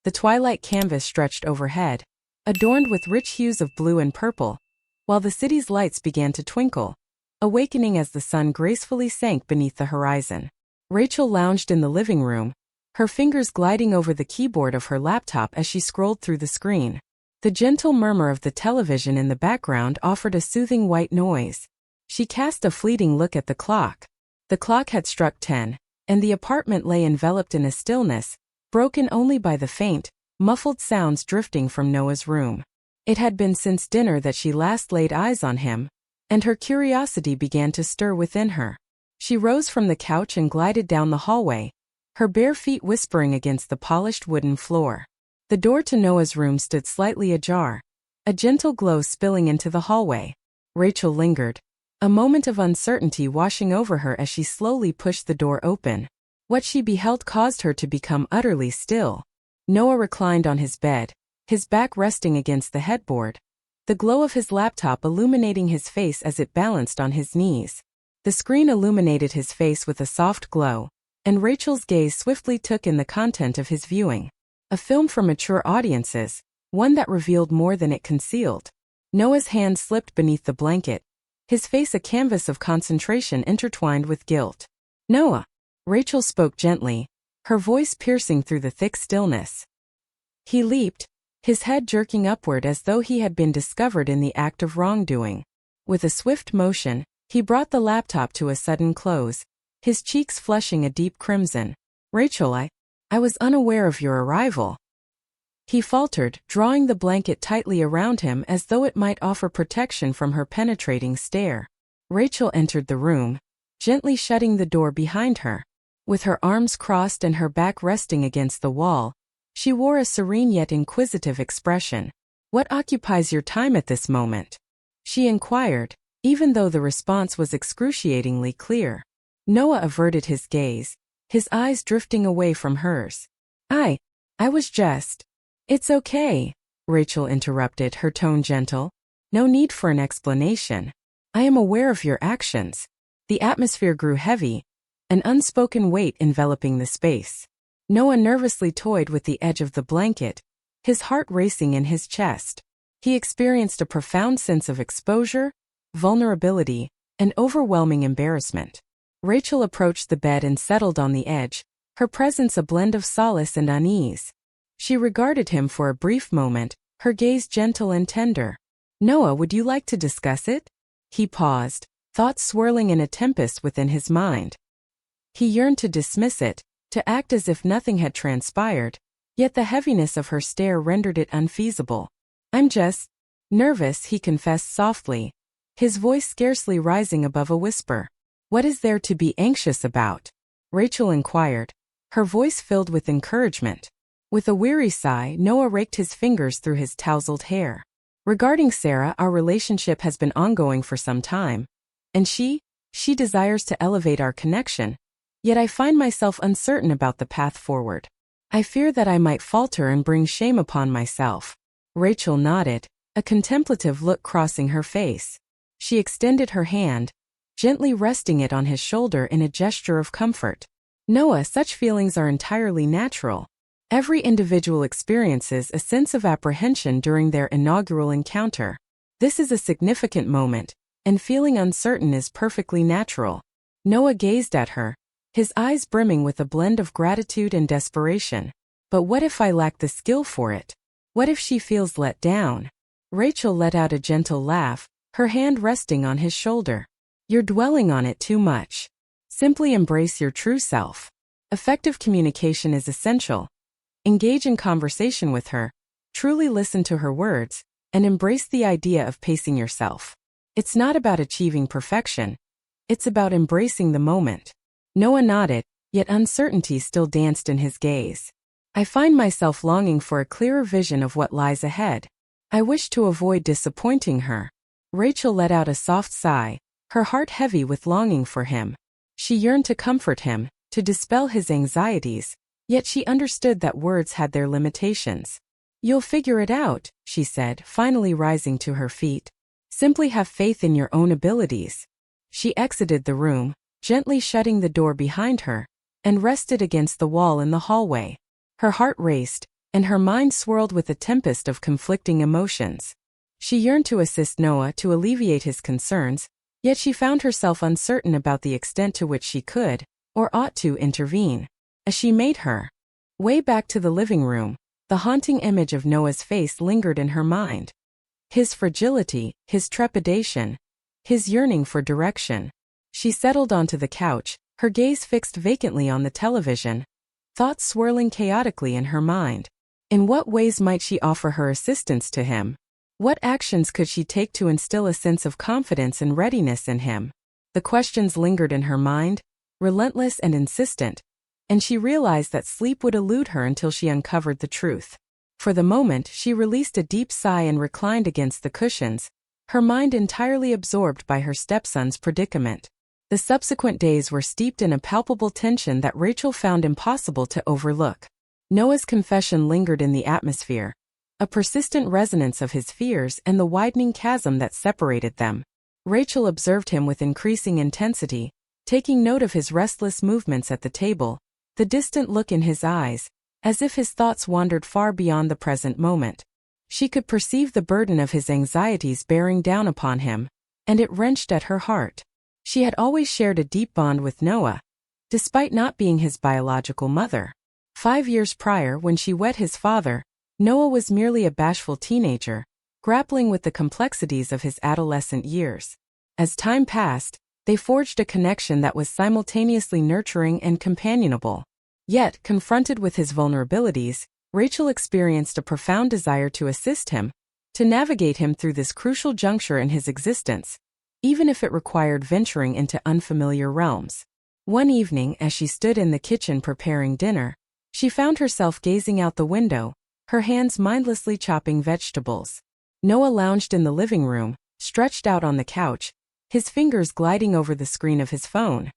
The twilight canvas stretched overhead, adorned with rich hues of blue and purple, while the city's lights began to twinkle, awakening as the sun gracefully sank beneath the horizon. Rachel lounged in the living room, her fingers gliding over the keyboard of her laptop as she scrolled through the screen. The gentle murmur of the television in the background offered a soothing white noise. She cast a fleeting look at the clock. The clock had struck 10, and the apartment lay enveloped in a stillness, broken only by the faint, muffled sounds drifting from Noah's room. It had been since dinner that she last laid eyes on him, and her curiosity began to stir within her. She rose from the couch and glided down the hallway, her bare feet whispering against the polished wooden floor. The door to Noah's room stood slightly ajar, a gentle glow spilling into the hallway. Rachel lingered, a moment of uncertainty washing over her as she slowly pushed the door open. What she beheld caused her to become utterly still. Noah reclined on his bed, his back resting against the headboard, the glow of his laptop illuminating his face as it balanced on his knees. The screen illuminated his face with a soft glow, and Rachel's gaze swiftly took in the content of his viewing. A film for mature audiences, one that revealed more than it concealed. Noah's hand slipped beneath the blanket, his face a canvas of concentration intertwined with guilt. "Noah," Rachel spoke gently, her voice piercing through the thick stillness. He leaped, his head jerking upward as though he had been discovered in the act of wrongdoing. With a swift motion, he brought the laptop to a sudden close, his cheeks flushing a deep crimson. "Rachel, I was unaware of your arrival," he faltered, drawing the blanket tightly around him as though it might offer protection from her penetrating stare. Rachel entered the room, gently shutting the door behind her. With her arms crossed and her back resting against the wall, she wore a serene yet inquisitive expression. "What occupies your time at this moment?" she inquired, even though the response was excruciatingly clear. Noah averted his gaze, his eyes drifting away from hers. I was just—" "It's okay," Rachel interrupted, her tone gentle. "No need for an explanation. I am aware of your actions." The atmosphere grew heavy, an unspoken weight enveloping the space. Noah nervously toyed with the edge of the blanket, his heart racing in his chest. He experienced a profound sense of exposure, vulnerability, and overwhelming embarrassment. Rachel approached the bed and settled on the edge, her presence a blend of solace and unease. She regarded him for a brief moment, her gaze gentle and tender. "Noah, would you like to discuss it?" He paused, thoughts swirling in a tempest within his mind. He yearned to dismiss it, to act as if nothing had transpired, yet the heaviness of her stare rendered it unfeasible. "I'm just nervous," he confessed softly, his voice scarcely rising above a whisper. "What is there to be anxious about?" Rachel inquired, her voice filled with encouragement. With a weary sigh, Noah raked his fingers through his tousled hair. "Regarding Sarah, our relationship has been ongoing for some time, and she desires to elevate our connection, yet I find myself uncertain about the path forward. I fear that I might falter and bring shame upon myself." Rachel nodded, a contemplative look crossing her face. She extended her hand, gently resting it on his shoulder in a gesture of comfort. "Noah, such feelings are entirely natural. Every individual experiences a sense of apprehension during their inaugural encounter. This is a significant moment, and feeling uncertain is perfectly natural." Noah gazed at her, his eyes brimming with a blend of gratitude and desperation. "But what if I lack the skill for it? What if she feels let down?" Rachel let out a gentle laugh, her hand resting on his shoulder. "You're dwelling on it too much. Simply embrace your true self. Effective communication is essential. Engage in conversation with her, truly listen to her words, and embrace the idea of pacing yourself. It's not about achieving perfection. It's about embracing the moment." Noah nodded, yet uncertainty still danced in his gaze. "I find myself longing for a clearer vision of what lies ahead. I wish to avoid disappointing her." Rachel let out a soft sigh, her heart heavy with longing for him. She yearned to comfort him, to dispel his anxieties, yet she understood that words had their limitations. "You'll figure it out," she said, finally rising to her feet. "Simply have faith in your own abilities." She exited the room, gently shutting the door behind her, and rested against the wall in the hallway. Her heart raced, and her mind swirled with a tempest of conflicting emotions. She yearned to assist Noah to alleviate his concerns, yet she found herself uncertain about the extent to which she could, or ought to, intervene. As she made her way back to the living room, the haunting image of Noah's face lingered in her mind. His fragility, his trepidation, his yearning for direction. She settled onto the couch, her gaze fixed vacantly on the television, thoughts swirling chaotically in her mind. In what ways might she offer her assistance to him? What actions could she take to instill a sense of confidence and readiness in him? The questions lingered in her mind, relentless and insistent, and she realized that sleep would elude her until she uncovered the truth. For the moment, she released a deep sigh and reclined against the cushions, her mind entirely absorbed by her stepson's predicament. The subsequent days were steeped in a palpable tension that Rachel found impossible to overlook. Noah's confession lingered in the atmosphere, a persistent resonance of his fears and the widening chasm that separated them. Rachel observed him with increasing intensity, taking note of his restless movements at the table, the distant look in his eyes, as if his thoughts wandered far beyond the present moment. She could perceive the burden of his anxieties bearing down upon him, and it wrenched at her heart. She had always shared a deep bond with Noah, despite not being his biological mother. 5 years prior, when she wed his father, Noah was merely a bashful teenager, grappling with the complexities of his adolescent years. As time passed, they forged a connection that was simultaneously nurturing and companionable. Yet, confronted with his vulnerabilities, Rachel experienced a profound desire to assist him, to navigate him through this crucial juncture in his existence, even if it required venturing into unfamiliar realms. One evening, as she stood in the kitchen preparing dinner, she found herself gazing out the window, her hands mindlessly chopping vegetables. Noah lounged in the living room, stretched out on the couch, his fingers gliding over the screen of his phone.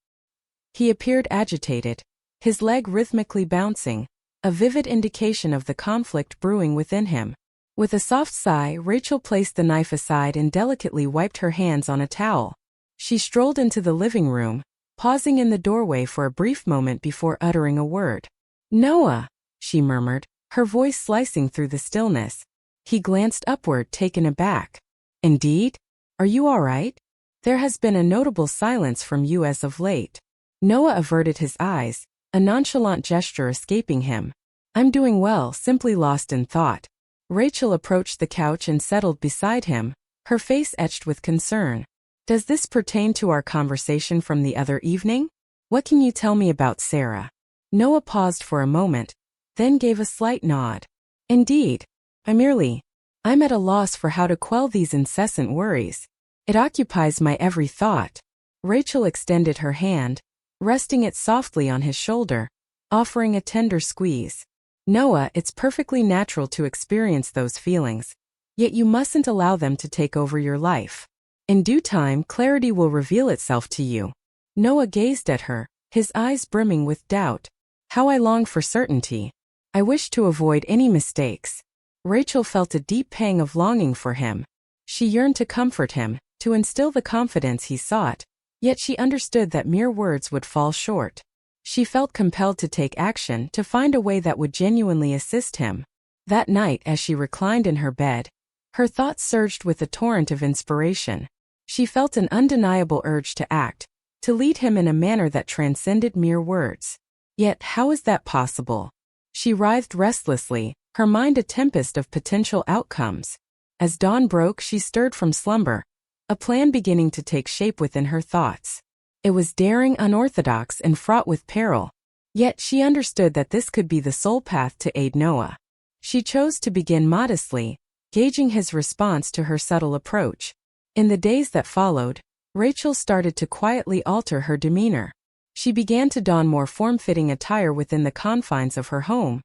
He appeared agitated, his leg rhythmically bouncing, a vivid indication of the conflict brewing within him. With a soft sigh, Rachel placed the knife aside and delicately wiped her hands on a towel. She strolled into the living room, pausing in the doorway for a brief moment before uttering a word. "Noah," she murmured, her voice slicing through the stillness. He glanced upward, taken aback. "Indeed? Are you all right? There has been a notable silence from you as of late." Noah averted his eyes, a nonchalant gesture escaping him. "I'm doing well, simply lost in thought." Rachel approached the couch and settled beside him, her face etched with concern. "Does this pertain to our conversation from the other evening? What can you tell me about Sarah?" Noah paused for a moment, then gave a slight nod. "Indeed. I'm at a loss for how to quell these incessant worries. It occupies my every thought." Rachel extended her hand, resting it softly on his shoulder, offering a tender squeeze. "Noah, it's perfectly natural to experience those feelings, yet you mustn't allow them to take over your life. In due time, clarity will reveal itself to you." Noah gazed at her, his eyes brimming with doubt. "How I long for certainty. I wish to avoid any mistakes." Rachel felt a deep pang of longing for him. She yearned to comfort him, to instill the confidence he sought, yet she understood that mere words would fall short. She felt compelled to take action, to find a way that would genuinely assist him. That night, as she reclined in her bed, her thoughts surged with a torrent of inspiration. She felt an undeniable urge to act, to lead him in a manner that transcended mere words. Yet, how is that possible? She writhed restlessly, her mind a tempest of potential outcomes. As dawn broke, she stirred from slumber, a plan beginning to take shape within her thoughts. It was daring, unorthodox, and fraught with peril. Yet she understood that this could be the sole path to aid Noah. She chose to begin modestly, gauging his response to her subtle approach. In the days that followed, Rachel started to quietly alter her demeanor. She began to don more form-fitting attire within the confines of her home,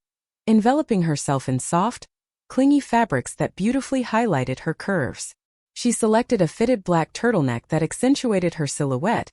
enveloping herself in soft, clingy fabrics that beautifully highlighted her curves. She selected a fitted black turtleneck that accentuated her silhouette,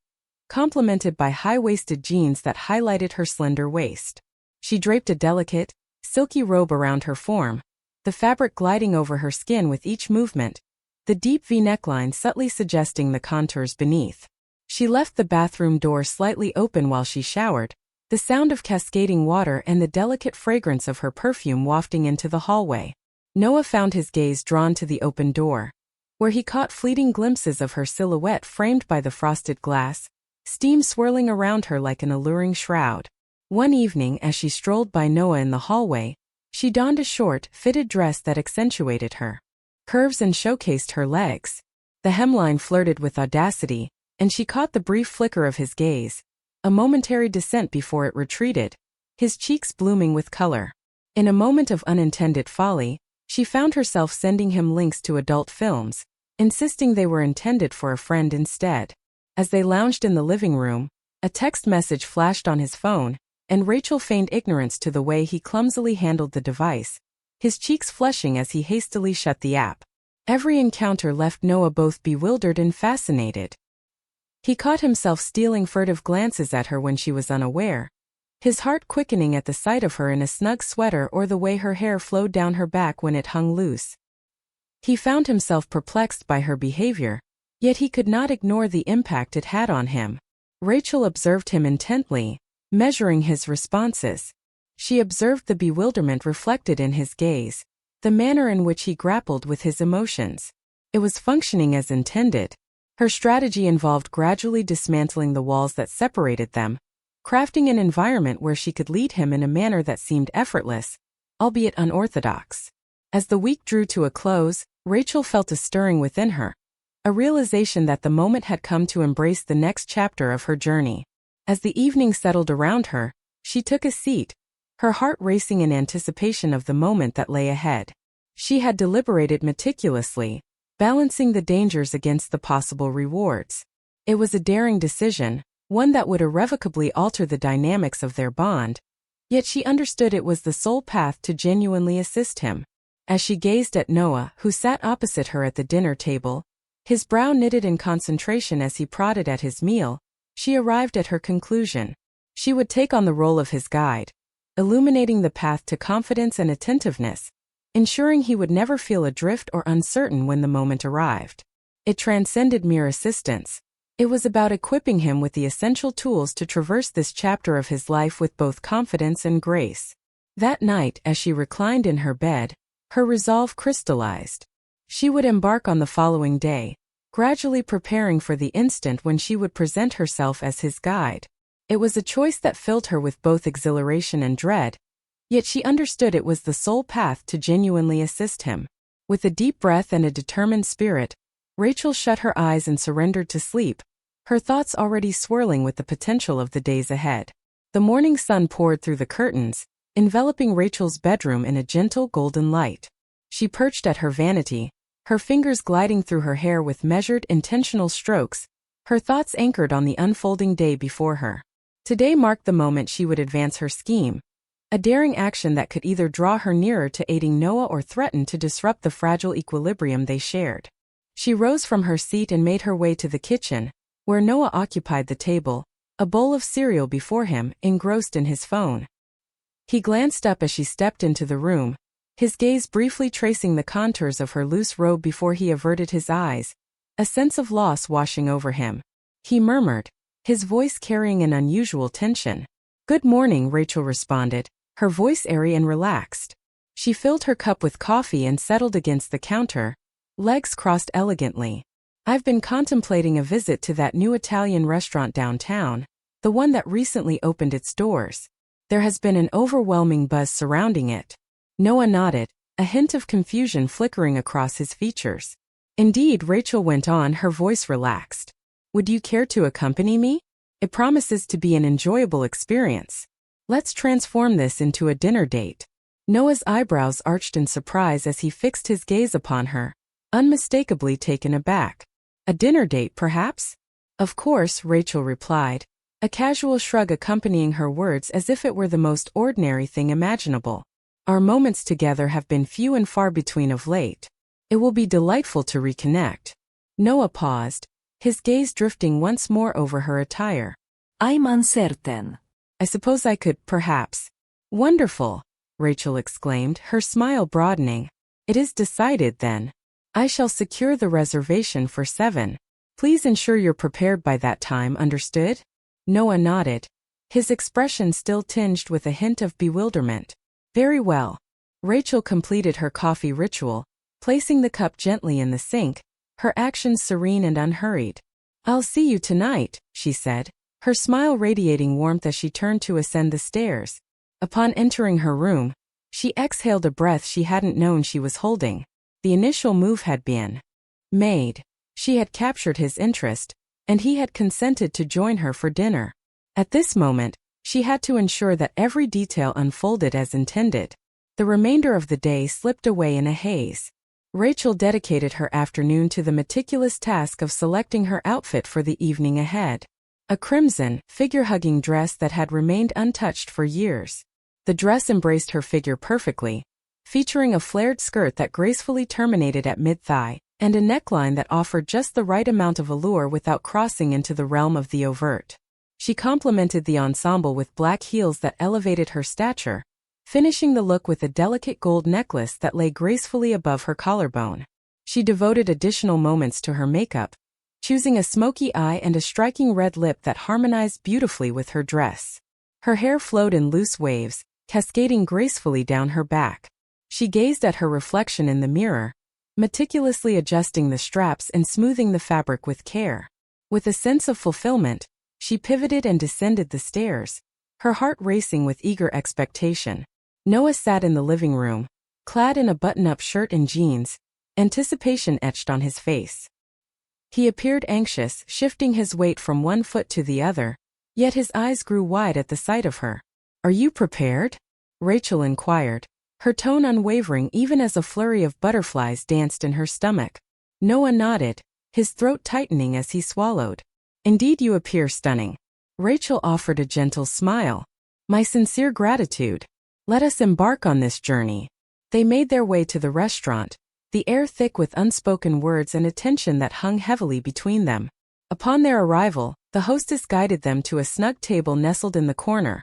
complemented by high-waisted jeans that highlighted her slender waist. She draped a delicate, silky robe around her form, the fabric gliding over her skin with each movement, the deep V neckline subtly suggesting the contours beneath. She left the bathroom door slightly open while she showered, the sound of cascading water and the delicate fragrance of her perfume wafting into the hallway. Noah found his gaze drawn to the open door, where he caught fleeting glimpses of her silhouette framed by the frosted glass, steam swirling around her like an alluring shroud. One evening, as she strolled by Noah in the hallway, she donned a short, fitted dress that accentuated her curves and showcased her legs. The hemline flirted with audacity, and she caught the brief flicker of his gaze, a momentary descent before it retreated, his cheeks blooming with color. In a moment of unintended folly, she found herself sending him links to adult films, insisting they were intended for a friend instead. As they lounged in the living room, a text message flashed on his phone, and Rachel feigned ignorance to the way he clumsily handled the device, his cheeks flushing as he hastily shut the app. Every encounter left Noah both bewildered and fascinated. He caught himself stealing furtive glances at her when she was unaware, his heart quickening at the sight of her in a snug sweater or the way her hair flowed down her back when it hung loose. He found himself perplexed by her behavior, yet he could not ignore the impact it had on him. Rachel observed him intently, measuring his responses. She observed the bewilderment reflected in his gaze, the manner in which he grappled with his emotions. It was functioning as intended. Her strategy involved gradually dismantling the walls that separated them, crafting an environment where she could lead him in a manner that seemed effortless, albeit unorthodox. As the week drew to a close, Rachel felt a stirring within her, a realization that the moment had come to embrace the next chapter of her journey. As the evening settled around her, she took a seat, her heart racing in anticipation of the moment that lay ahead. She had deliberated meticulously, balancing the dangers against the possible rewards. It was a daring decision, one that would irrevocably alter the dynamics of their bond, yet she understood it was the sole path to genuinely assist him. As she gazed at Noah, who sat opposite her at the dinner table, his brow knitted in concentration as he prodded at his meal, she arrived at her conclusion. She would take on the role of his guide, illuminating the path to confidence and attentiveness, ensuring he would never feel adrift or uncertain when the moment arrived. It transcended mere assistance. It was about equipping him with the essential tools to traverse this chapter of his life with both confidence and grace. That night, as she reclined in her bed, her resolve crystallized. She would embark on the following day, gradually preparing for the instant when she would present herself as his guide. It was a choice that filled her with both exhilaration and dread, yet she understood it was the sole path to genuinely assist him. With a deep breath and a determined spirit, Rachel shut her eyes and surrendered to sleep, her thoughts already swirling with the potential of the days ahead. The morning sun poured through the curtains, enveloping Rachel's bedroom in a gentle golden light. She perched at her vanity, her fingers gliding through her hair with measured, intentional strokes, her thoughts anchored on the unfolding day before her. Today marked the moment she would advance her scheme, a daring action that could either draw her nearer to aiding Noah or threaten to disrupt the fragile equilibrium they shared. She rose from her seat and made her way to the kitchen, where Noah occupied the table, a bowl of cereal before him, engrossed in his phone. He glanced up as she stepped into the room, his gaze briefly tracing the contours of her loose robe before he averted his eyes, a sense of loss washing over him. He murmured, his voice carrying an unusual tension. "Good morning," Rachel responded, her voice airy and relaxed. She filled her cup with coffee and settled against the counter, legs crossed elegantly. "I've been contemplating a visit to that new Italian restaurant downtown, the one that recently opened its doors. There has been an overwhelming buzz surrounding it." Noah nodded, a hint of confusion flickering across his features. "Indeed," Rachel went on, her voice relaxed. "Would you care to accompany me? It promises to be an enjoyable experience. Let's transform this into a dinner date." Noah's eyebrows arched in surprise as he fixed his gaze upon her, unmistakably taken aback. "A dinner date, perhaps?" "Of course," Rachel replied, a casual shrug accompanying her words as if it were the most ordinary thing imaginable. "Our moments together have been few and far between of late. It will be delightful to reconnect." Noah paused, his gaze drifting once more over her attire. "I'm uncertain. I suppose I could, perhaps." "Wonderful," Rachel exclaimed, her smile broadening. "It is decided then. I shall secure the reservation for 7. Please ensure you're prepared by that time, understood?" Noah nodded, his expression still tinged with a hint of bewilderment. Very well. Rachel completed her coffee ritual, placing the cup gently in the sink, her actions serene and unhurried. I'll see you tonight, she said, her smile radiating warmth as she turned to ascend the stairs. Upon entering her room, she exhaled a breath she hadn't known she was holding. The initial move had been made. She had captured his interest, and he had consented to join her for dinner. At this moment, she had to ensure that every detail unfolded as intended. The remainder of the day slipped away in a haze. Rachel dedicated her afternoon to the meticulous task of selecting her outfit for the evening ahead. A crimson, figure-hugging dress that had remained untouched for years. The dress embraced her figure perfectly, featuring a flared skirt that gracefully terminated at mid-thigh, and a neckline that offered just the right amount of allure without crossing into the realm of the overt. She complemented the ensemble with black heels that elevated her stature, finishing the look with a delicate gold necklace that lay gracefully above her collarbone. She devoted additional moments to her makeup, choosing a smoky eye and a striking red lip that harmonized beautifully with her dress. Her hair flowed in loose waves, cascading gracefully down her back. She gazed at her reflection in the mirror, meticulously adjusting the straps and smoothing the fabric with care. With a sense of fulfillment, she pivoted and descended the stairs, her heart racing with eager expectation. Noah sat in the living room, clad in a button-up shirt and jeans, anticipation etched on his face. He appeared anxious, shifting his weight from one foot to the other, yet his eyes grew wide at the sight of her. Are you prepared? Rachel inquired, her tone unwavering even as a flurry of butterflies danced in her stomach. Noah nodded, his throat tightening as he swallowed. Indeed, you appear stunning. Rachel offered a gentle smile. My sincere gratitude. Let us embark on this journey. They made their way to the restaurant, the air thick with unspoken words and a tension that hung heavily between them. Upon their arrival, the hostess guided them to a snug table nestled in the corner,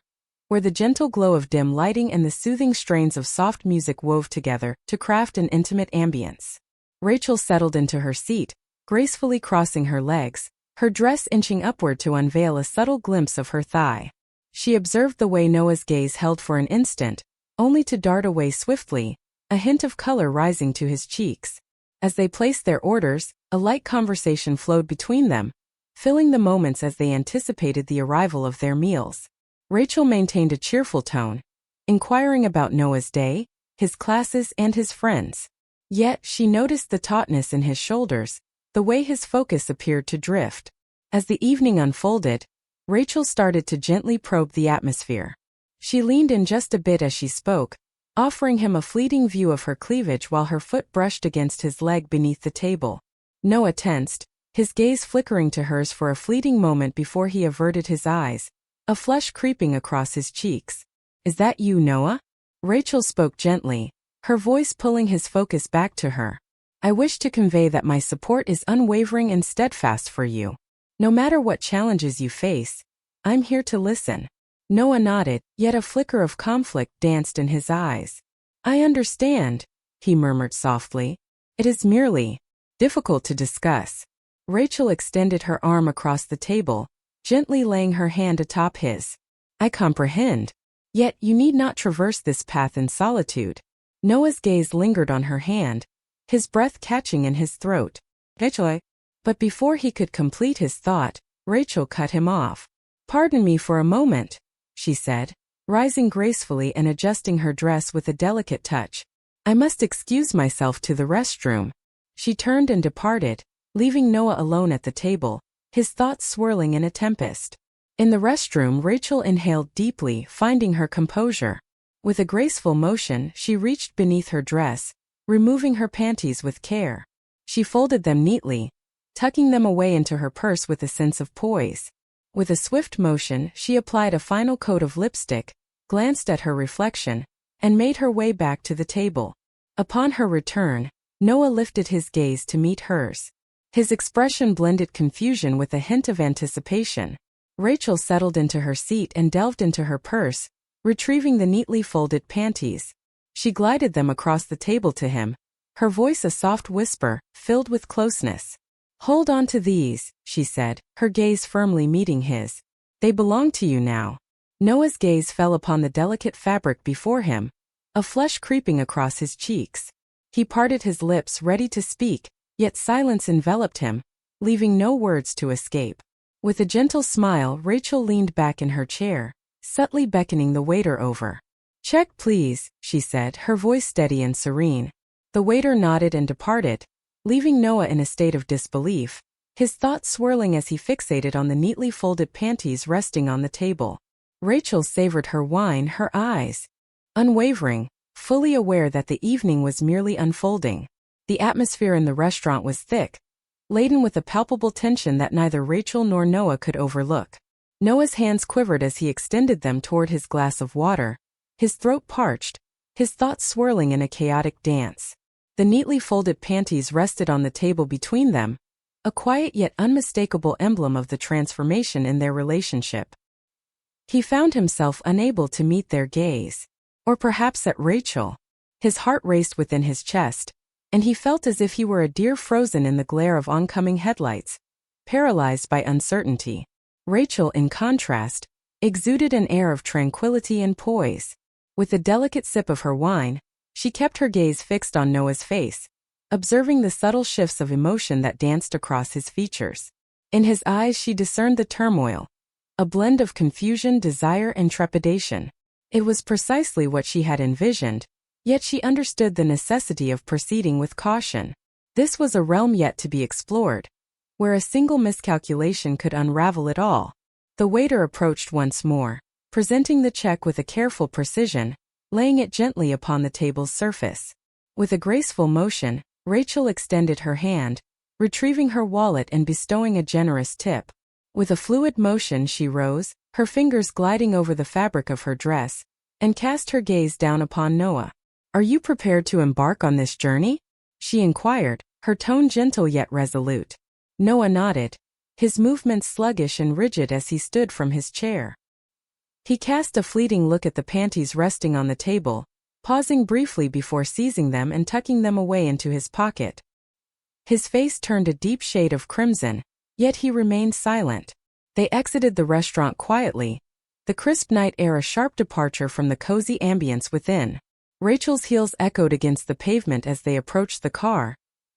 where the gentle glow of dim lighting and the soothing strains of soft music wove together to craft an intimate ambience. Rachel settled into her seat, gracefully crossing her legs, her dress inching upward to unveil a subtle glimpse of her thigh. She observed the way Noah's gaze held for an instant, only to dart away swiftly, a hint of color rising to his cheeks. As they placed their orders, a light conversation flowed between them, filling the moments as they anticipated the arrival of their meals. Rachel maintained a cheerful tone, inquiring about Noah's day, his classes, and his friends. Yet she noticed the tautness in his shoulders, the way his focus appeared to drift. As the evening unfolded, Rachel started to gently probe the atmosphere. She leaned in just a bit as she spoke, offering him a fleeting view of her cleavage while her foot brushed against his leg beneath the table. Noah tensed, his gaze flickering to hers for a fleeting moment before he averted his eyes, a flush creeping across his cheeks. Is that you, Noah? Rachel spoke gently, her voice pulling his focus back to her. I wish to convey that my support is unwavering and steadfast for you. No matter what challenges you face, I'm here to listen. Noah nodded, yet a flicker of conflict danced in his eyes. I understand, he murmured softly. It is merely difficult to discuss. Rachel extended her arm across the table, gently laying her hand atop his. I comprehend. Yet you need not traverse this path in solitude. Noah's gaze lingered on her hand, his breath catching in his throat. Rachel. But before he could complete his thought, Rachel cut him off. Pardon me for a moment, she said, rising gracefully and adjusting her dress with a delicate touch. I must excuse myself to the restroom. She turned and departed, leaving Noah alone at the table, his thoughts swirling in a tempest. In the restroom, Rachel inhaled deeply, finding her composure. With a graceful motion, she reached beneath her dress, removing her panties with care. She folded them neatly, tucking them away into her purse with a sense of poise. With a swift motion, she applied a final coat of lipstick, glanced at her reflection, and made her way back to the table. Upon her return, Noah lifted his gaze to meet hers. His expression blended confusion with a hint of anticipation. Rachel settled into her seat and delved into her purse, retrieving the neatly folded panties. She glided them across the table to him, her voice a soft whisper, filled with closeness. Hold on to these, she said, her gaze firmly meeting his. They belong to you now. Noah's gaze fell upon the delicate fabric before him, a flush creeping across his cheeks. He parted his lips ready to speak, yet silence enveloped him, leaving no words to escape. With a gentle smile, Rachel leaned back in her chair, subtly beckoning the waiter over. "Check please," she said, her voice steady and serene. The waiter nodded and departed, leaving Noah in a state of disbelief, his thoughts swirling as he fixated on the neatly folded panties resting on the table. Rachel savored her wine, her eyes unwavering, fully aware that the evening was merely unfolding. The atmosphere in the restaurant was thick, laden with a palpable tension that neither Rachel nor Noah could overlook. Noah's hands quivered as he extended them toward his glass of water, his throat parched, his thoughts swirling in a chaotic dance. The neatly folded panties rested on the table between them, a quiet yet unmistakable emblem of the transformation in their relationship. He found himself unable to meet their gaze. Or perhaps at Rachel. His heart raced within his chest, and he felt as if he were a deer frozen in the glare of oncoming headlights, paralyzed by uncertainty. Rachel, in contrast, exuded an air of tranquility and poise. With a delicate sip of her wine, she kept her gaze fixed on Noah's face, observing the subtle shifts of emotion that danced across his features. In his eyes she discerned the turmoil, a blend of confusion, desire, and trepidation. It was precisely what she had envisioned, yet she understood the necessity of proceeding with caution. This was a realm yet to be explored, where a single miscalculation could unravel it all. The waiter approached once more, presenting the check with a careful precision, laying it gently upon the table's surface. With a graceful motion, Rachel extended her hand, retrieving her wallet and bestowing a generous tip. With a fluid motion she rose, her fingers gliding over the fabric of her dress, and cast her gaze down upon Noah. "Are you prepared to embark on this journey?" she inquired, her tone gentle yet resolute. Noah nodded, his movements sluggish and rigid as he stood from his chair. He cast a fleeting look at the panties resting on the table, pausing briefly before seizing them and tucking them away into his pocket. His face turned a deep shade of crimson, yet he remained silent. They exited the restaurant quietly, the crisp night air a sharp departure from the cozy ambience within. Rachel's heels echoed against the pavement as they approached the car,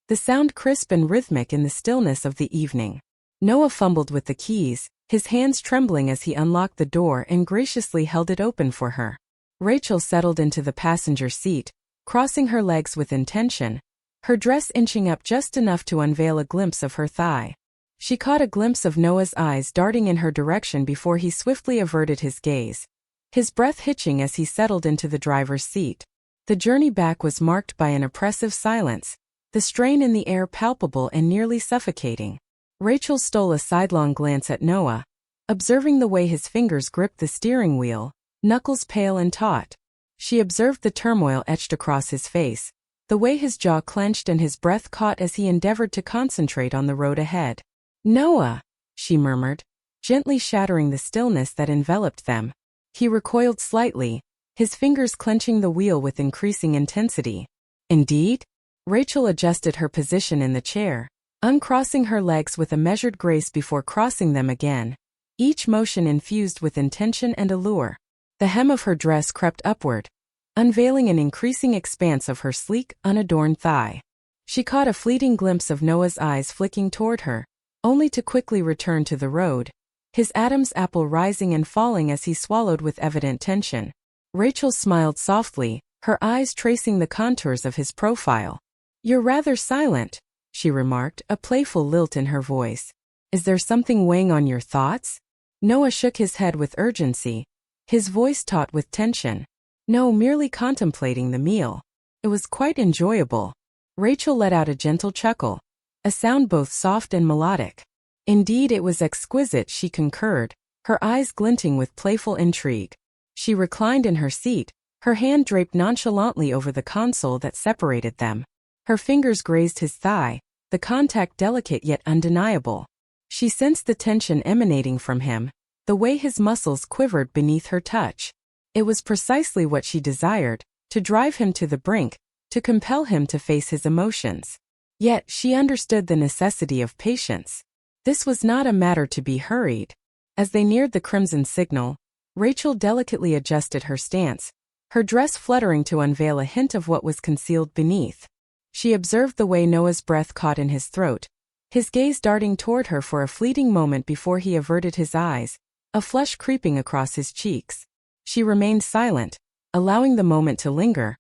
the sound crisp and rhythmic in the stillness of the evening. Noah fumbled with the keys, his hands trembling as he unlocked the door and graciously held it open for her. Rachel settled into the passenger seat, crossing her legs with intention, her dress inching up just enough to unveil a glimpse of her thigh. She caught a glimpse of Noah's eyes darting in her direction before he swiftly averted his gaze, his breath hitching as he settled into the driver's seat. The journey back was marked by an oppressive silence, the strain in the air palpable and nearly suffocating. Rachel stole a sidelong glance at Noah, observing the way his fingers gripped the steering wheel, knuckles pale and taut. She observed the turmoil etched across his face, the way his jaw clenched and his breath caught as he endeavored to concentrate on the road ahead. "Noah," she murmured, gently shattering the stillness that enveloped them. He recoiled slightly, his fingers clenching the wheel with increasing intensity. "Indeed?" Rachel adjusted her position in the chair, uncrossing her legs with a measured grace before crossing them again, each motion infused with intention and allure. The hem of her dress crept upward, unveiling an increasing expanse of her sleek, unadorned thigh. She caught a fleeting glimpse of Noah's eyes flicking toward her, only to quickly return to the road, his Adam's apple rising and falling as he swallowed with evident tension. Rachel smiled softly, her eyes tracing the contours of his profile. "You're rather silent," she remarked, a playful lilt in her voice. "Is there something weighing on your thoughts?" Noah shook his head with urgency, his voice taut with tension. "No, merely contemplating the meal. It was quite enjoyable." Rachel let out a gentle chuckle, a sound both soft and melodic. "Indeed, it was exquisite," she concurred, her eyes glinting with playful intrigue. She reclined in her seat, her hand draped nonchalantly over the console that separated them. Her fingers grazed his thigh, the contact delicate yet undeniable. She sensed the tension emanating from him, the way his muscles quivered beneath her touch. It was precisely what she desired, to drive him to the brink, to compel him to face his emotions. Yet she understood the necessity of patience. This was not a matter to be hurried. As they neared the crimson signal, Rachel delicately adjusted her stance, her dress fluttering to unveil a hint of what was concealed beneath. She observed the way Noah's breath caught in his throat, his gaze darting toward her for a fleeting moment before he averted his eyes, a flush creeping across his cheeks. She remained silent, allowing the moment to linger,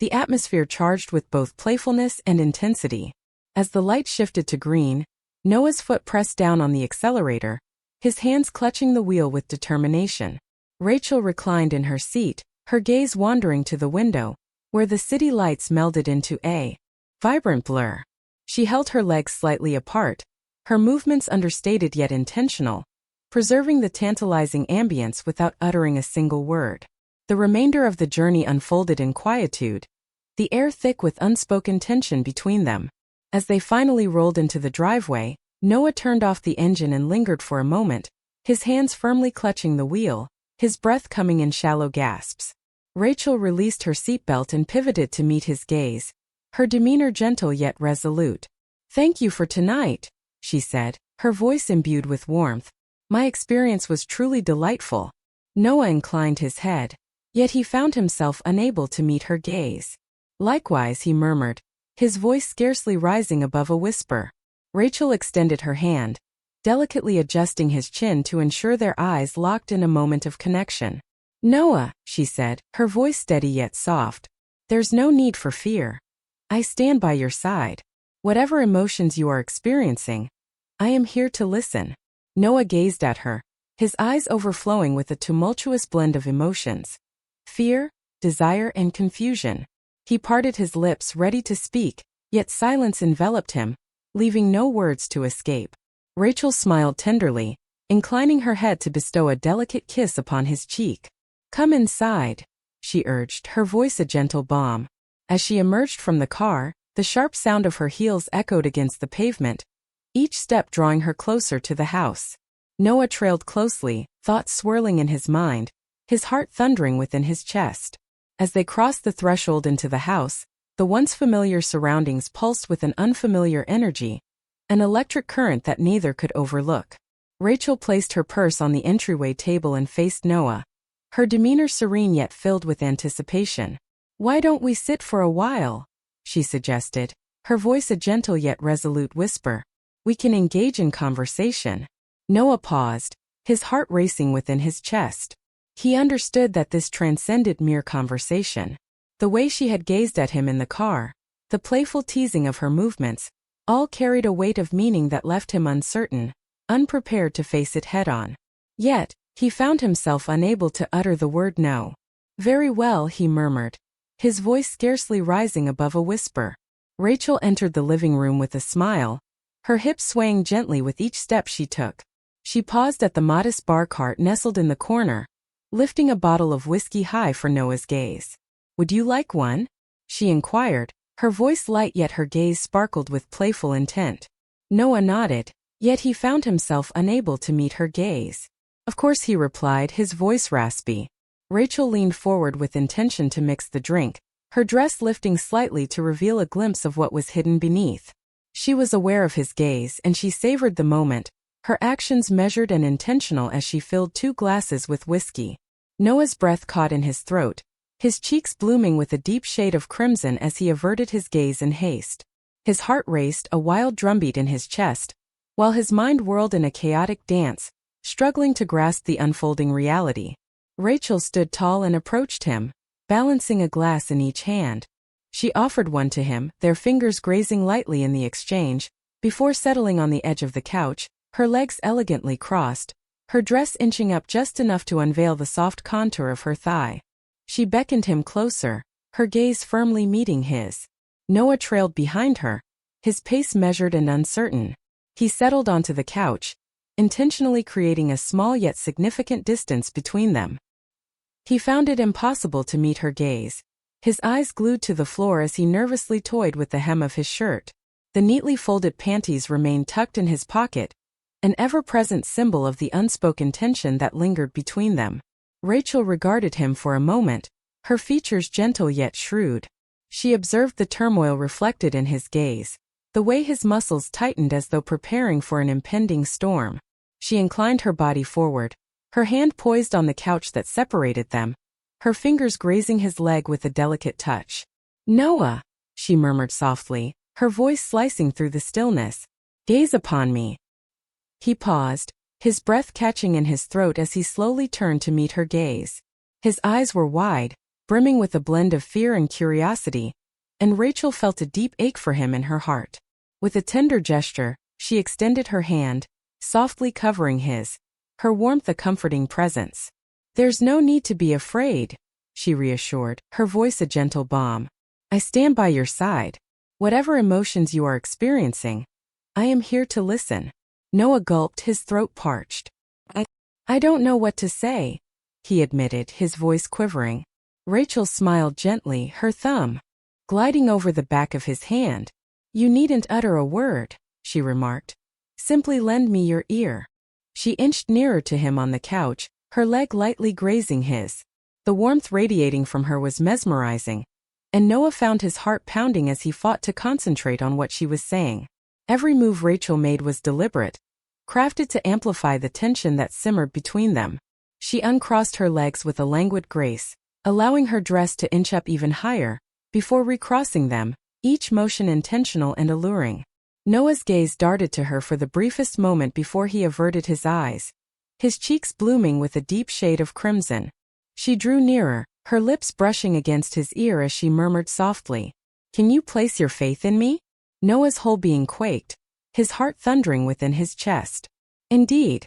the atmosphere charged with both playfulness and intensity. As the light shifted to green, Noah's foot pressed down on the accelerator, his hands clutching the wheel with determination. Rachel reclined in her seat, her gaze wandering to the window, where the city lights melded into a vibrant blur. She held her legs slightly apart, her movements understated yet intentional, preserving the tantalizing ambience without uttering a single word. The remainder of the journey unfolded in quietude, the air thick with unspoken tension between them. As they finally rolled into the driveway, Noah turned off the engine and lingered for a moment, his hands firmly clutching the wheel, his breath coming in shallow gasps. Rachel released her seatbelt and pivoted to meet his gaze, her demeanor gentle yet resolute. "Thank you for tonight," she said, her voice imbued with warmth. "My experience was truly delightful." Noah inclined his head, yet he found himself unable to meet her gaze. "Likewise," he murmured, his voice scarcely rising above a whisper. Rachel extended her hand, delicately adjusting his chin to ensure their eyes locked in a moment of connection. "Noah," she said, her voice steady yet soft, "there's no need for fear. I stand by your side. Whatever emotions you are experiencing, I am here to listen." Noah gazed at her, his eyes overflowing with a tumultuous blend of emotions: fear, desire, and confusion. He parted his lips ready to speak, yet silence enveloped him, leaving no words to escape. Rachel smiled tenderly, inclining her head to bestow a delicate kiss upon his cheek. "Come inside," she urged, her voice a gentle balm. As she emerged from the car, the sharp sound of her heels echoed against the pavement, each step drawing her closer to the house. Noah trailed closely, thoughts swirling in his mind, his heart thundering within his chest. As they crossed the threshold into the house, the once familiar surroundings pulsed with an unfamiliar energy, an electric current that neither could overlook. Rachel placed her purse on the entryway table and faced Noah, her demeanor serene yet filled with anticipation. "Why don't we sit for a while?" she suggested, her voice a gentle yet resolute whisper. "We can engage in conversation." Noah paused, his heart racing within his chest. He understood that this transcended mere conversation. The way she had gazed at him in the car, the playful teasing of her movements, all carried a weight of meaning that left him uncertain, unprepared to face it head-on. Yet, he found himself unable to utter the word no. "Very well," he murmured, his voice scarcely rising above a whisper. Rachel entered the living room with a smile, her hips swaying gently with each step she took. She paused at the modest bar cart nestled in the corner, lifting a bottle of whiskey high for Noah's gaze. "Would you like one?" she inquired, her voice light yet her gaze sparkled with playful intent. Noah nodded, yet he found himself unable to meet her gaze. "Of course," he replied, his voice raspy. Rachel leaned forward with intention to mix the drink, her dress lifting slightly to reveal a glimpse of what was hidden beneath. She was aware of his gaze and she savored the moment, her actions measured and intentional as she filled 2 glasses with whiskey. Noah's breath caught in his throat, his cheeks blooming with a deep shade of crimson as he averted his gaze in haste. His heart raced, a wild drumbeat in his chest, while his mind whirled in a chaotic dance, struggling to grasp the unfolding reality. Rachel stood tall and approached him, balancing a glass in each hand. She offered one to him, their fingers grazing lightly in the exchange, before settling on the edge of the couch, her legs elegantly crossed, her dress inching up just enough to unveil the soft contour of her thigh. She beckoned him closer, her gaze firmly meeting his. Noah trailed behind her, his pace measured and uncertain. He settled onto the couch, intentionally creating a small yet significant distance between them. He found it impossible to meet her gaze, his eyes glued to the floor as he nervously toyed with the hem of his shirt. The neatly folded panties remained tucked in his pocket, an ever-present symbol of the unspoken tension that lingered between them. Rachel regarded him for a moment, her features gentle yet shrewd. She observed the turmoil reflected in his gaze, the way his muscles tightened as though preparing for an impending storm. She inclined her body forward, her hand poised on the couch that separated them, her fingers grazing his leg with a delicate touch. "Noah," she murmured softly, her voice slicing through the stillness. "Gaze upon me." He paused, his breath catching in his throat as he slowly turned to meet her gaze. His eyes were wide, brimming with a blend of fear and curiosity, and Rachel felt a deep ache for him in her heart. With a tender gesture, she extended her hand, softly covering his, her warmth a comforting presence. "There's no need to be afraid," she reassured, her voice a gentle balm. "I stand by your side. Whatever emotions you are experiencing, I am here to listen." Noah gulped, his throat parched. I don't know what to say," he admitted, his voice quivering. Rachel smiled gently, her thumb gliding over the back of his hand. "You needn't utter a word," she remarked. "Simply lend me your ear." She inched nearer to him on the couch, her leg lightly grazing his. The warmth radiating from her was mesmerizing, and Noah found his heart pounding as he fought to concentrate on what she was saying. Every move Rachel made was deliberate, crafted to amplify the tension that simmered between them. She uncrossed her legs with a languid grace, allowing her dress to inch up even higher, before recrossing them, each motion intentional and alluring. Noah's gaze darted to her for the briefest moment before he averted his eyes, his cheeks blooming with a deep shade of crimson. She drew nearer, her lips brushing against his ear as she murmured softly, "Can you place your faith in me?" Noah's whole being quaked, his heart thundering within his chest. "Indeed,"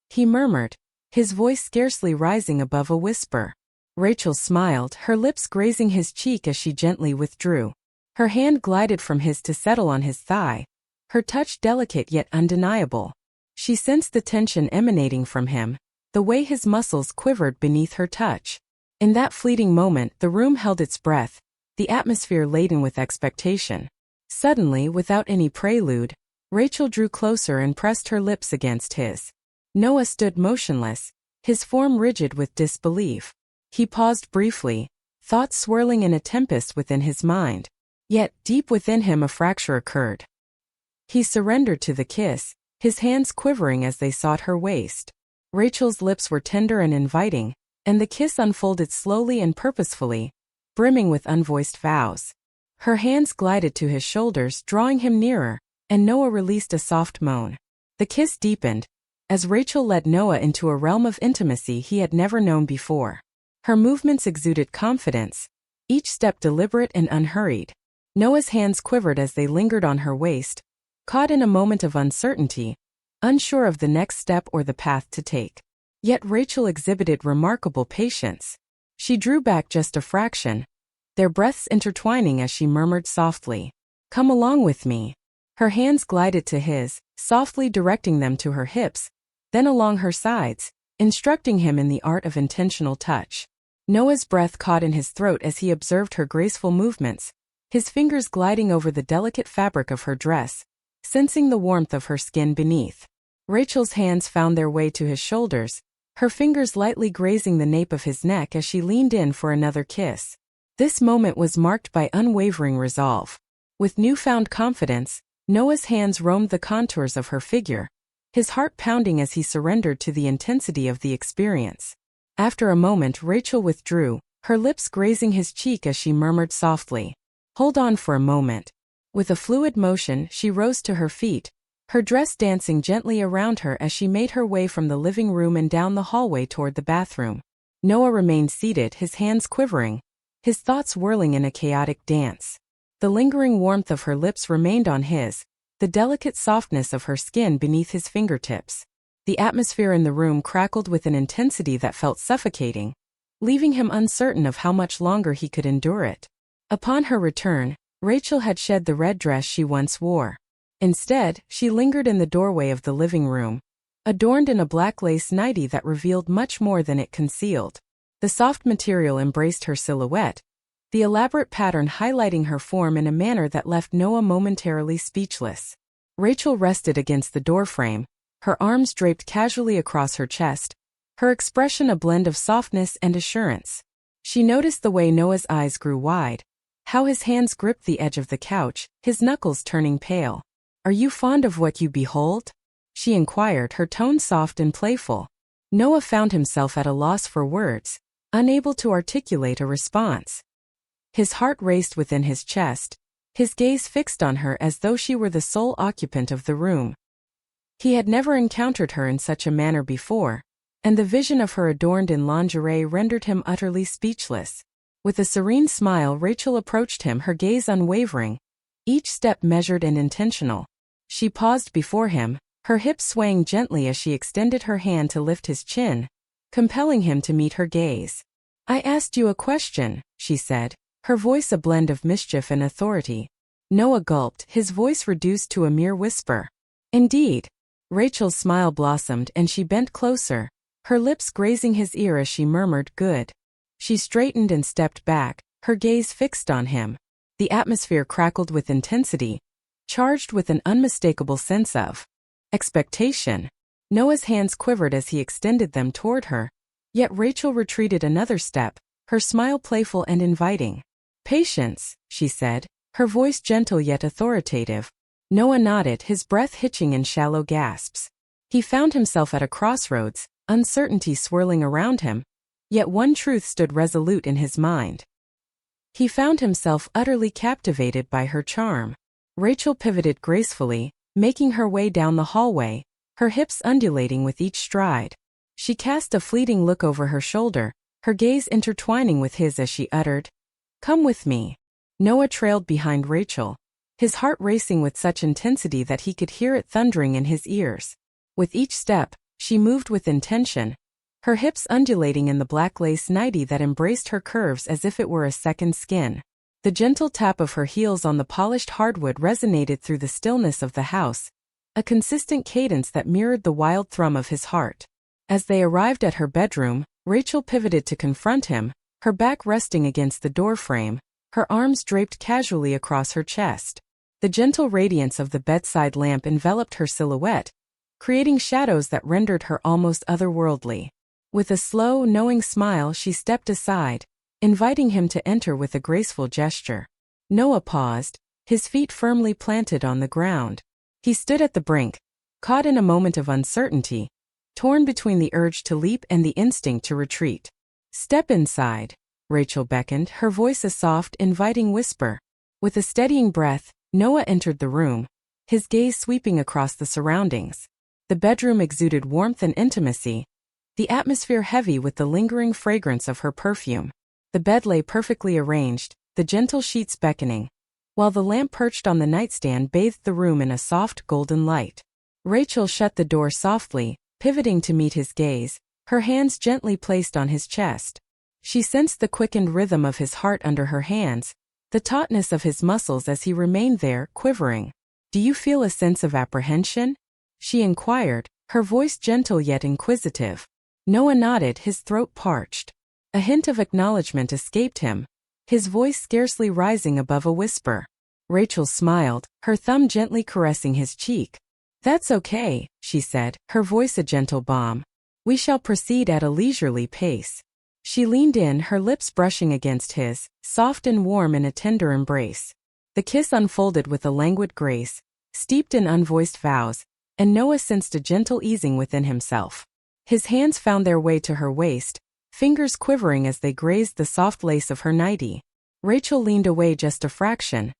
he murmured, his voice scarcely rising above a whisper. Rachel smiled, her lips grazing his cheek as she gently withdrew. Her hand glided from his to settle on his thigh, her touch delicate yet undeniable. She sensed the tension emanating from him, the way his muscles quivered beneath her touch. In that fleeting moment, the room held its breath, the atmosphere laden with expectation. Suddenly, without any prelude, Rachel drew closer and pressed her lips against his. Noah stood motionless, his form rigid with disbelief. He paused briefly, thoughts swirling in a tempest within his mind. Yet, deep within him a fracture occurred. He surrendered to the kiss, his hands quivering as they sought her waist. Rachel's lips were tender and inviting, and the kiss unfolded slowly and purposefully, brimming with unvoiced vows. Her hands glided to his shoulders, drawing him nearer, and Noah released a soft moan. The kiss deepened, as Rachel led Noah into a realm of intimacy he had never known before. Her movements exuded confidence, each step deliberate and unhurried. Noah's hands quivered as they lingered on her waist, caught in a moment of uncertainty, unsure of the next step or the path to take. Yet Rachel exhibited remarkable patience. She drew back just a fraction, their breaths intertwining as she murmured softly, "Come along with me." Her hands glided to his, softly directing them to her hips, then along her sides, instructing him in the art of intentional touch. Noah's breath caught in his throat as he observed her graceful movements, his fingers gliding over the delicate fabric of her dress, sensing the warmth of her skin beneath. Rachel's hands found their way to his shoulders, her fingers lightly grazing the nape of his neck as she leaned in for another kiss. This moment was marked by unwavering resolve. With newfound confidence, Noah's hands roamed the contours of her figure, his heart pounding as he surrendered to the intensity of the experience. After a moment, Rachel withdrew, her lips grazing his cheek as she murmured softly, "Hold on for a moment." With a fluid motion, she rose to her feet, her dress dancing gently around her as she made her way from the living room and down the hallway toward the bathroom. Noah remained seated, his hands quivering, his thoughts whirling in a chaotic dance. The lingering warmth of her lips remained on his, the delicate softness of her skin beneath his fingertips. The atmosphere in the room crackled with an intensity that felt suffocating, leaving him uncertain of how much longer he could endure it. Upon her return, Rachel had shed the red dress she once wore. Instead, she lingered in the doorway of the living room, adorned in a black lace nightie that revealed much more than it concealed. The soft material embraced her silhouette, the elaborate pattern highlighting her form in a manner that left Noah momentarily speechless. Rachel rested against the doorframe, her arms draped casually across her chest, her expression a blend of softness and assurance. She noticed the way Noah's eyes grew wide, how his hands gripped the edge of the couch, his knuckles turning pale. "Are you fond of what you behold?" she inquired, her tone soft and playful. Noah found himself at a loss for words, unable to articulate a response. His heart raced within his chest, his gaze fixed on her as though she were the sole occupant of the room. He had never encountered her in such a manner before, and the vision of her adorned in lingerie rendered him utterly speechless. With a serene smile, Rachel approached him, her gaze unwavering, each step measured and intentional. She paused before him, her hips swaying gently as she extended her hand to lift his chin, compelling him to meet her gaze. "I asked you a question," she said, her voice a blend of mischief and authority. Noah gulped, his voice reduced to a mere whisper. "Indeed." Rachel's smile blossomed and she bent closer, her lips grazing his ear as she murmured, "Good." She straightened and stepped back, her gaze fixed on him. The atmosphere crackled with intensity, charged with an unmistakable sense of expectation. Noah's hands quivered as he extended them toward her, yet Rachel retreated another step, her smile playful and inviting. "Patience," she said, her voice gentle yet authoritative. Noah nodded, his breath hitching in shallow gasps. He found himself at a crossroads, uncertainty swirling around him, yet one truth stood resolute in his mind. He found himself utterly captivated by her charm. Rachel pivoted gracefully, making her way down the hallway, her hips undulating with each stride. She cast a fleeting look over her shoulder, her gaze intertwining with his as she uttered, "Come with me." Noah trailed behind Rachel, his heart racing with such intensity that he could hear it thundering in his ears. With each step, she moved with intention, her hips undulating in the black lace nightie that embraced her curves as if it were a second skin. The gentle tap of her heels on the polished hardwood resonated through the stillness of the house, a consistent cadence that mirrored the wild thrum of his heart. As they arrived at her bedroom, Rachel pivoted to confront him, her back resting against the doorframe, her arms draped casually across her chest. The gentle radiance of the bedside lamp enveloped her silhouette, creating shadows that rendered her almost otherworldly. With a slow, knowing smile, she stepped aside, inviting him to enter with a graceful gesture. Noah paused, his feet firmly planted on the ground. He stood at the brink, caught in a moment of uncertainty, torn between the urge to leap and the instinct to retreat. "Step inside," Rachel beckoned, her voice a soft, inviting whisper. With a steadying breath, Noah entered the room, his gaze sweeping across the surroundings. The bedroom exuded warmth and intimacy, the atmosphere heavy with the lingering fragrance of her perfume. The bed lay perfectly arranged, the gentle sheets beckoning, while the lamp perched on the nightstand bathed the room in a soft golden light. Rachel shut the door softly, pivoting to meet his gaze, her hands gently placed on his chest. She sensed the quickened rhythm of his heart under her hands, the tautness of his muscles as he remained there, quivering. "Do you feel a sense of apprehension?" she inquired, her voice gentle yet inquisitive. Noah nodded, his throat parched. A hint of acknowledgement escaped him, his voice scarcely rising above a whisper. Rachel smiled, her thumb gently caressing his cheek. "That's okay," she said, her voice a gentle balm. "We shall proceed at a leisurely pace." She leaned in, her lips brushing against his, soft and warm in a tender embrace. The kiss unfolded with a languid grace, steeped in unvoiced vows, and Noah sensed a gentle easing within himself. His hands found their way to her waist, fingers quivering as they grazed the soft lace of her nightie. Rachel leaned away just a fraction,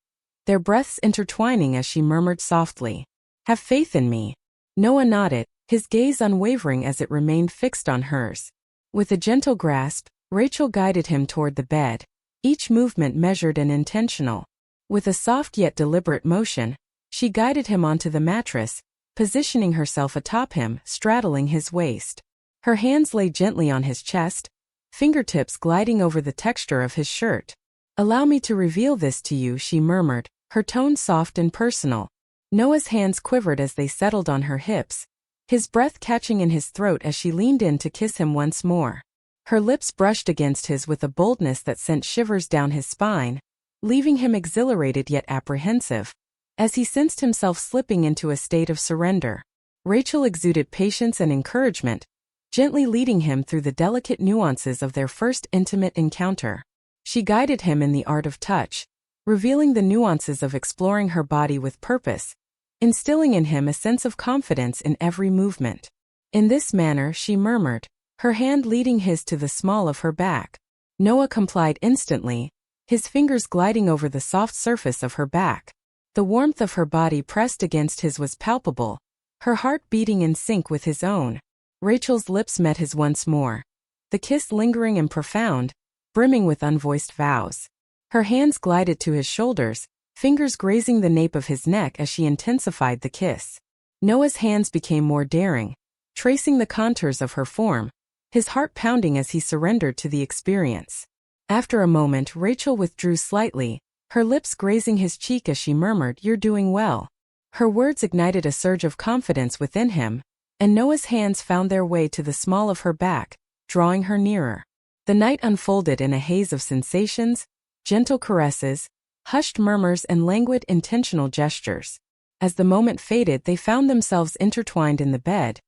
their breaths intertwining as she murmured softly, "Have faith in me." Noah nodded, his gaze unwavering as it remained fixed on hers. With a gentle grasp, Rachel guided him toward the bed, each movement measured and intentional. With a soft yet deliberate motion, she guided him onto the mattress, positioning herself atop him, straddling his waist. Her hands lay gently on his chest, fingertips gliding over the texture of his shirt. "Allow me to reveal this to you," she murmured, her tone soft and personal. Noah's hands quivered as they settled on her hips, his breath catching in his throat as she leaned in to kiss him once more. Her lips brushed against his with a boldness that sent shivers down his spine, leaving him exhilarated yet apprehensive, as he sensed himself slipping into a state of surrender. Rachel exuded patience and encouragement, gently leading him through the delicate nuances of their first intimate encounter. She guided him in the art of touch, revealing the nuances of exploring her body with purpose, instilling in him a sense of confidence in every movement. In this manner she murmured, her hand leading his to the small of her back. Noah complied instantly, his fingers gliding over the soft surface of her back. The warmth of her body pressed against his was palpable, her heart beating in sync with his own. Rachel's lips met his once more, the kiss lingering and profound, brimming with unvoiced vows. Her hands glided to his shoulders, fingers grazing the nape of his neck as she intensified the kiss. Noah's hands became more daring, tracing the contours of her form, his heart pounding as he surrendered to the experience. After a moment, Rachel withdrew slightly, her lips grazing his cheek as she murmured, "You're doing well." Her words ignited a surge of confidence within him, and Noah's hands found their way to the small of her back, drawing her nearer. The night unfolded in a haze of sensations, gentle caresses, hushed murmurs and languid intentional gestures. As the moment faded, they found themselves intertwined in the bed,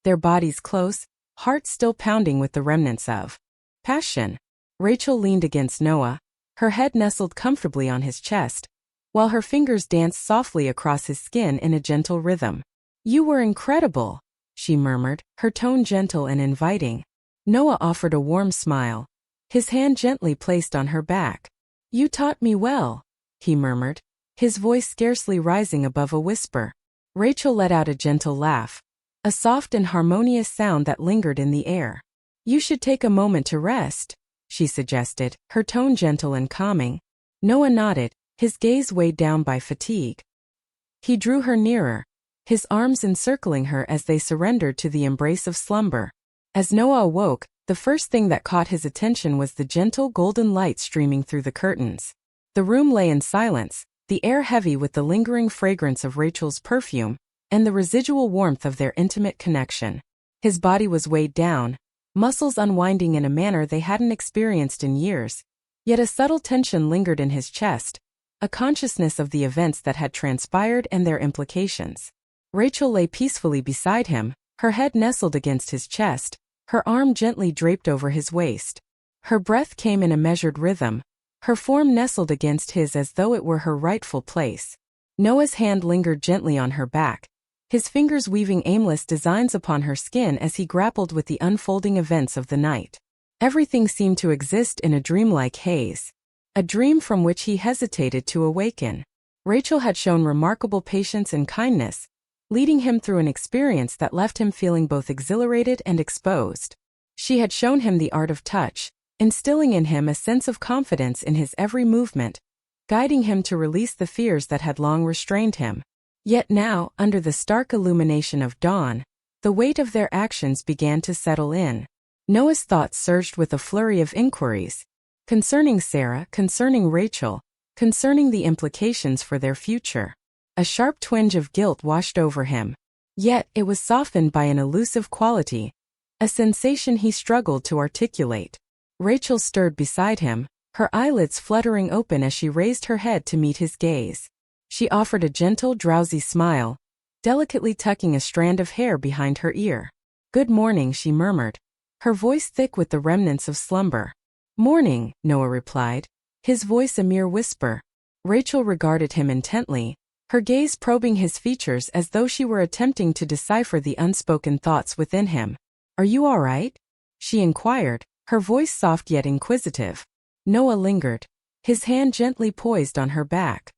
their bodies close, hearts still pounding with the remnants of passion. Rachel leaned against Noah, her head nestled comfortably on his chest, while her fingers danced softly across his skin in a gentle rhythm. "You were incredible," she murmured, her tone gentle and inviting. Noah offered a warm smile, his hand gently placed on her back. "You taught me well," he murmured, his voice scarcely rising above a whisper. Rachel let out a gentle laugh, a soft and harmonious sound that lingered in the air. "You should take a moment to rest," she suggested, her tone gentle and calming. Noah nodded, his gaze weighed down by fatigue. He drew her nearer, his arms encircling her as they surrendered to the embrace of slumber. As Noah awoke, the first thing that caught his attention was the gentle golden light streaming through the curtains. The room lay in silence, the air heavy with the lingering fragrance of Rachel's perfume, and the residual warmth of their intimate connection. His body was weighed down, muscles unwinding in a manner they hadn't experienced in years, yet a subtle tension lingered in his chest, a consciousness of the events that had transpired and their implications. Rachel lay peacefully beside him, her head nestled against his chest, her arm gently draped over his waist. Her breath came in a measured rhythm, her form nestled against his as though it were her rightful place. Noah's hand lingered gently on her back, his fingers weaving aimless designs upon her skin as he grappled with the unfolding events of the night. Everything seemed to exist in a dreamlike haze, a dream from which he hesitated to awaken. Rachel had shown remarkable patience and kindness, leading him through an experience that left him feeling both exhilarated and exposed. She had shown him the art of touch, instilling in him a sense of confidence in his every movement, guiding him to release the fears that had long restrained him. Yet now, under the stark illumination of dawn, the weight of their actions began to settle in. Noah's thoughts surged with a flurry of inquiries, concerning Sarah, concerning Rachel, concerning the implications for their future. A sharp twinge of guilt washed over him, yet it was softened by an elusive quality, a sensation he struggled to articulate. Rachel stirred beside him, her eyelids fluttering open as she raised her head to meet his gaze. She offered a gentle, drowsy smile, delicately tucking a strand of hair behind her ear. "Good morning," she murmured, her voice thick with the remnants of slumber. "Morning," Noah replied, his voice a mere whisper. Rachel regarded him intently, her gaze probing his features as though she were attempting to decipher the unspoken thoughts within him. "Are you all right?" she inquired, her voice soft yet inquisitive. Noah lingered, his hand gently poised on her back.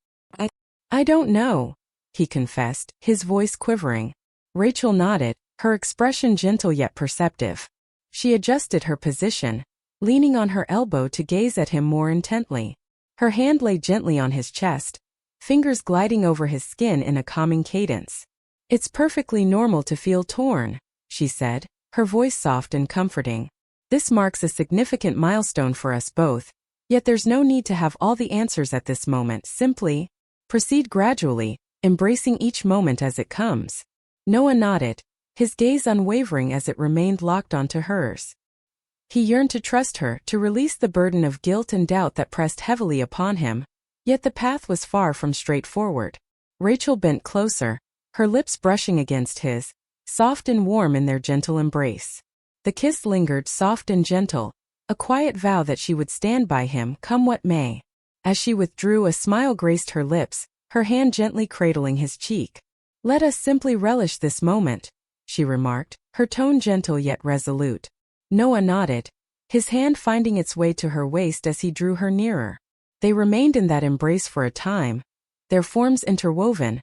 I don't know," he confessed, his voice quivering. Rachel nodded, her expression gentle yet perceptive. She adjusted her position, leaning on her elbow to gaze at him more intently. Her hand lay gently on his chest, fingers gliding over his skin in a calming cadence. "It's perfectly normal to feel torn," she said, her voice soft and comforting. "This marks a significant milestone for us both, yet there's no need to have all the answers at this moment. Simply proceed gradually, embracing each moment as it comes." Noah nodded, his gaze unwavering as it remained locked onto hers. He yearned to trust her, to release the burden of guilt and doubt that pressed heavily upon him, yet the path was far from straightforward. Rachel bent closer, her lips brushing against his, soft and warm in their gentle embrace. The kiss lingered, soft and gentle, a quiet vow that she would stand by him, come what may. As she withdrew, a smile graced her lips, her hand gently cradling his cheek. "Let us simply relish this moment," she remarked, her tone gentle yet resolute. Noah nodded, his hand finding its way to her waist as he drew her nearer. They remained in that embrace for a time, their forms interwoven,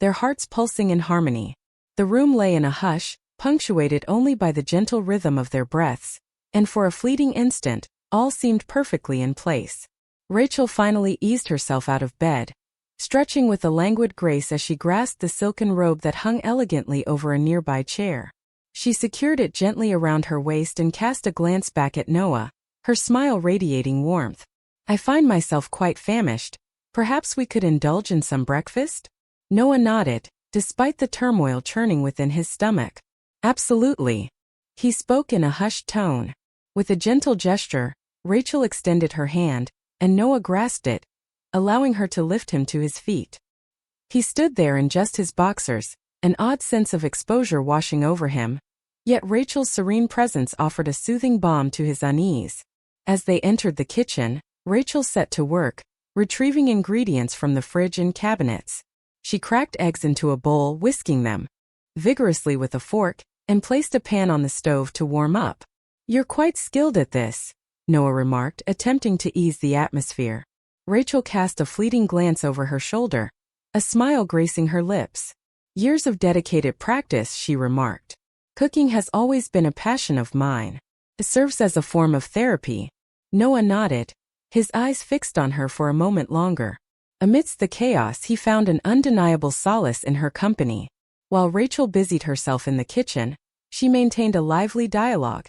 their hearts pulsing in harmony. The room lay in a hush, punctuated only by the gentle rhythm of their breaths, and for a fleeting instant, all seemed perfectly in place. Rachel finally eased herself out of bed, stretching with a languid grace as she grasped the silken robe that hung elegantly over a nearby chair. She secured it gently around her waist and cast a glance back at Noah, her smile radiating warmth. I find myself quite famished. Perhaps we could indulge in some breakfast? Noah nodded, despite the turmoil churning within his stomach. Absolutely. He spoke in a hushed tone. With a gentle gesture, Rachel extended her hand, and Noah grasped it, allowing her to lift him to his feet. He stood there in just his boxers, an odd sense of exposure washing over him, yet Rachel's serene presence offered a soothing balm to his unease. As they entered the kitchen, Rachel set to work, retrieving ingredients from the fridge and cabinets. She cracked eggs into a bowl, whisking them vigorously with a fork, and placed a pan on the stove to warm up. You're quite skilled at this, Noah remarked, attempting to ease the atmosphere. Rachel cast a fleeting glance over her shoulder, a smile gracing her lips. Years of dedicated practice, she remarked. Cooking has always been a passion of mine. It serves as a form of therapy. Noah nodded, his eyes fixed on her for a moment longer. Amidst the chaos, he found an undeniable solace in her company. While Rachel busied herself in the kitchen, she maintained a lively dialogue,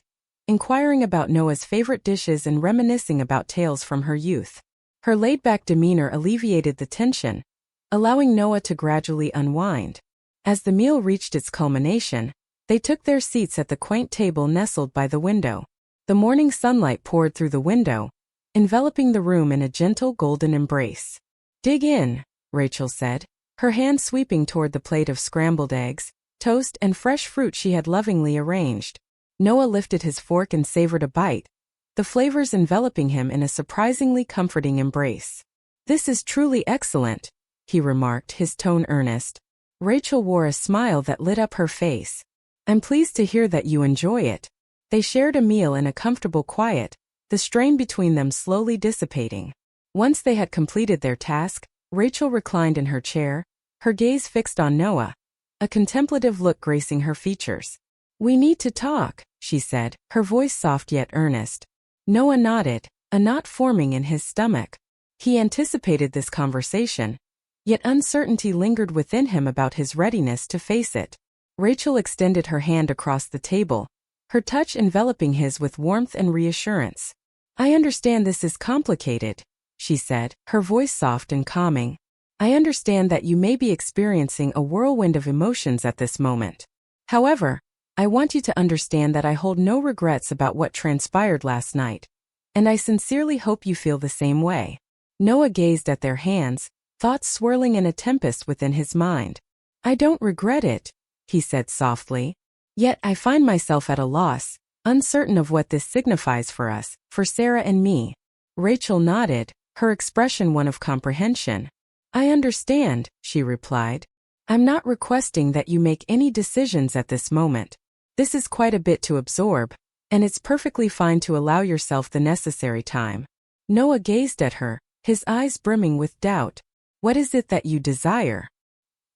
inquiring about Noah's favorite dishes and reminiscing about tales from her youth. Her laid-back demeanor alleviated the tension, allowing Noah to gradually unwind. As the meal reached its culmination, they took their seats at the quaint table nestled by the window. The morning sunlight poured through the window, enveloping the room in a gentle golden embrace. Dig in, Rachel said, her hand sweeping toward the plate of scrambled eggs, toast, and fresh fruit she had lovingly arranged. Noah lifted his fork and savored a bite, the flavors enveloping him in a surprisingly comforting embrace. This is truly excellent, he remarked, his tone earnest. Rachel wore a smile that lit up her face. I'm pleased to hear that you enjoy it. They shared a meal in a comfortable quiet, the strain between them slowly dissipating. Once they had completed their task, Rachel reclined in her chair, her gaze fixed on Noah, a contemplative look gracing her features. We need to talk, she said, her voice soft yet earnest. Noah nodded, a knot forming in his stomach. He anticipated this conversation, yet uncertainty lingered within him about his readiness to face it. Rachel extended her hand across the table, her touch enveloping his with warmth and reassurance. I understand this is complicated, she said, her voice soft and calming. I understand that you may be experiencing a whirlwind of emotions at this moment. However, I want you to understand that I hold no regrets about what transpired last night, and I sincerely hope you feel the same way. Noah gazed at their hands, thoughts swirling in a tempest within his mind. I don't regret it, he said softly. Yet I find myself at a loss, uncertain of what this signifies for us, for Sarah and me. Rachel nodded, her expression one of comprehension. I understand, she replied. I'm not requesting that you make any decisions at this moment. This is quite a bit to absorb, and it's perfectly fine to allow yourself the necessary time. Noah gazed at her, his eyes brimming with doubt. What is it that you desire?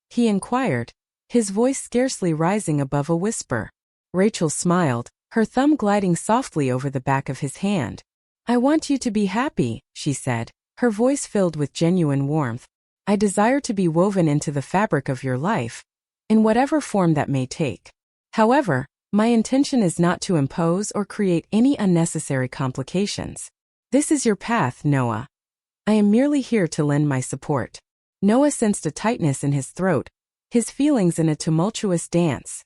He inquired, his voice scarcely rising above a whisper. Rachel smiled, her thumb gliding softly over the back of his hand. I want you to be happy, she said, her voice filled with genuine warmth. I desire to be woven into the fabric of your life, in whatever form that may take. However, my intention is not to impose or create any unnecessary complications. This is your path, Noah. I am merely here to lend my support. Noah sensed a tightness in his throat, his feelings in a tumultuous dance.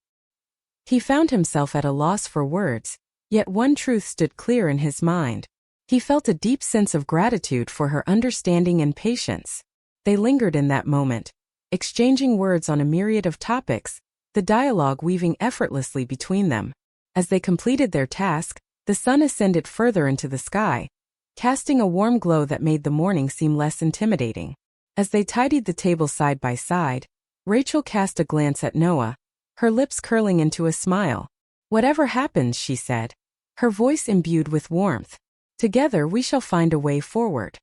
He found himself at a loss for words, yet one truth stood clear in his mind. He felt a deep sense of gratitude for her understanding and patience. They lingered in that moment, exchanging words on a myriad of topics, the dialogue weaving effortlessly between them. As they completed their task, the sun ascended further into the sky, casting a warm glow that made the morning seem less intimidating. As they tidied the table side by side, Rachel cast a glance at Noah, her lips curling into a smile. "Whatever happens," she said, her voice imbued with warmth, "together we shall find a way forward."